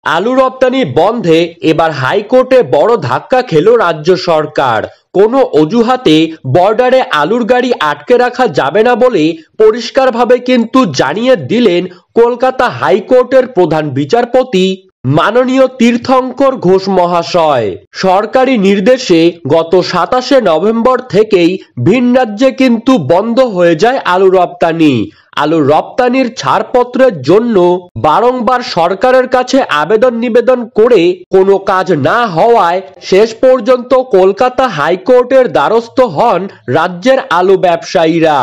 আলু রপ্তানি বন্ধে এবার হাইকোর্টে বড় ধাক্কা খেল রাজ্য সরকার। কোনো অজুহাতে বর্ডারে আলুর গাড়ি আটকে রাখা যাবে না বলে পরিষ্কারভাবে কিন্তু জানিয়ে দিলেন কলকাতা হাইকোর্টের প্রধান বিচারপতি মাননীয় তীর্থঙ্কর ঘোষ মহাশয়। সরকারি নির্দেশে গত 27শে নভেম্বর থেকেই ভিন রাজ্যে কিন্তু বন্ধ হয়ে যায় আলু রপ্তানি। আলু রপ্তানির ছাড়পত্রের জন্য বারংবার সরকারের কাছে আবেদন নিবেদন করে কোনো কাজ না হওয়ায় শেষ পর্যন্ত কলকাতা হাইকোর্টের দ্বারস্থ হন রাজ্যের আলু ব্যবসায়ীরা।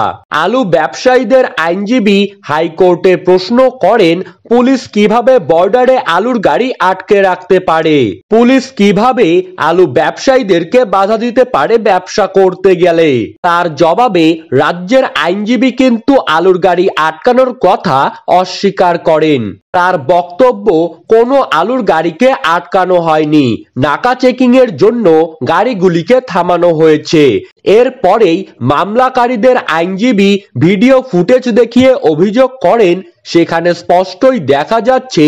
আলু ব্যবসায়ীদের আইনজীবী হাইকোর্টে প্রশ্ন করেন, পুলিশ কিভাবে বর্ডারে আলুর গাড়ি আটকে রাখতে পারে? পুলিশ কিভাবে আলু ব্যবসায়ীদেরকে বাধা দিতে পারে ব্যবসা করতে গেলে? তার জবাবে রাজ্যের আইনজীবী কিন্তু আলুর গাড়ি আটকানোর কথা অস্বীকার করেন। তার বক্তব্য, কোনো আলুর গাড়িকে আটকানো হয়নি, নাকা চেকিং এর জন্য গাড়িগুলিকে থামানো হয়েছে। এরপরেই মামলাকারীদের আইনজীবী ভিডিও ফুটেজ দেখিয়ে অভিযোগ করেন, সেখানে স্পষ্টই দেখা যাচ্ছে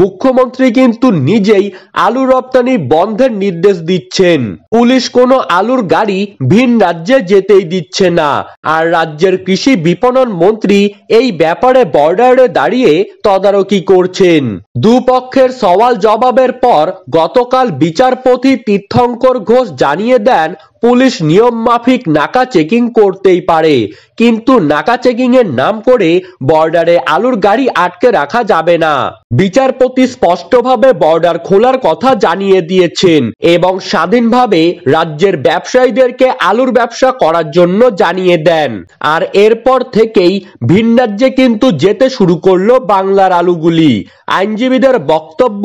মুখ্যমন্ত্রী কিন্তু নিজেই আলু রপ্তানি বন্ধের নির্দেশ দিচ্ছেন। পুলিশ কোনো আলুর গাড়ি ভিন রাজ্যে যেতেই দিচ্ছে না। আর রাজ্যের কৃষি বিপণন মন্ত্রী এই ব্যাপারে বর্ডারে দাঁড়িয়ে তদারকি করছেন। দুপক্ষের সওয়াল জবাবের পর গতকাল বিচারপতি তীর্থঙ্কর ঘোষ জানিয়ে দেন, পুলিশ নিয়ম মাফিক নাকা চেকিং করতেই পারে, কিন্তু নাকা চেকিং এর নাম করে বর্ডারে আলুর গাড়ি আটকে রাখা যাবে না। বিচারপতি স্পষ্টভাবে বর্ডার খোলার কথা জানিয়ে দিয়েছেন এবং স্বাধীনভাবে রাজ্যের ব্যবসায়ীদেরকে আলুর ব্যবসা করার জন্য জানিয়ে দেন। আর এরপর থেকেই ভিন রাজ্যে কিন্তু যেতে শুরু করলো বাংলার আলুগুলি। আইনজীবীদের বক্তব্য,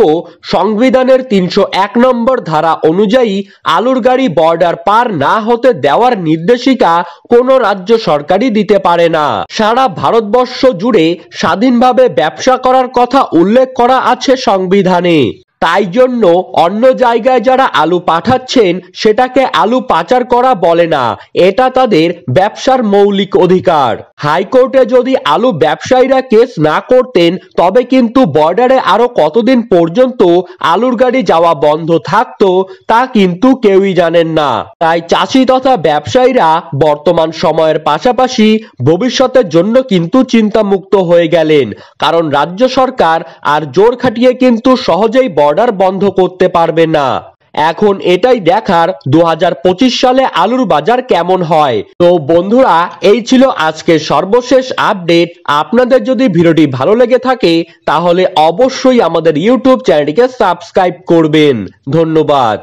সংবিধানের 301 নম্বর ধারা অনুযায়ী আলুর গাড়ি বর্ডার পার না হতে দেওয়ার নির্দেশিকা কোনো রাজ্য সরকারই দিতে পারে না। সারা ভারতবর্ষ জুড়ে স্বাধীনভাবে ব্যবসা করার কথা উল্লেখ করা আছে সংবিধানে। তাই জন্য অন্য জায়গায় যারা আলু পাঠাচ্ছেন সেটাকে আলু পাচার করা বলে না, এটা তাদের ব্যবসার মৌলিক অধিকার। হাইকোর্টে যদি আলু ব্যবসায়ীরা কেস না করতেন তবে কিন্তু বর্ডারে আরো কতদিন পর্যন্ত আলুর গাড়ি যাওয়া বন্ধ থাকতো তা কিন্তু কেউই জানেন না। তাই চাষি তথা ব্যবসায়ীরা বর্তমান সময়ের পাশাপাশি ভবিষ্যতের জন্য কিন্তু চিন্তামুক্ত হয়ে গেলেন, কারণ রাজ্য সরকার আর জোর খাটিয়ে কিন্তু সহজেই বর্ডার বন্ধ করতে পারবে না। এখন এটাই দেখার 2025 সালে আলুর বাজার কেমন হয়। তো বন্ধুরা, এই ছিল আজকের সর্বশেষ আপডেট। আপনাদের যদি ভিডিওটি ভালো লেগে থাকে তাহলে অবশ্যই আমাদের ইউটিউব চ্যানেলটিকে সাবস্ক্রাইব করবেন। ধন্যবাদ।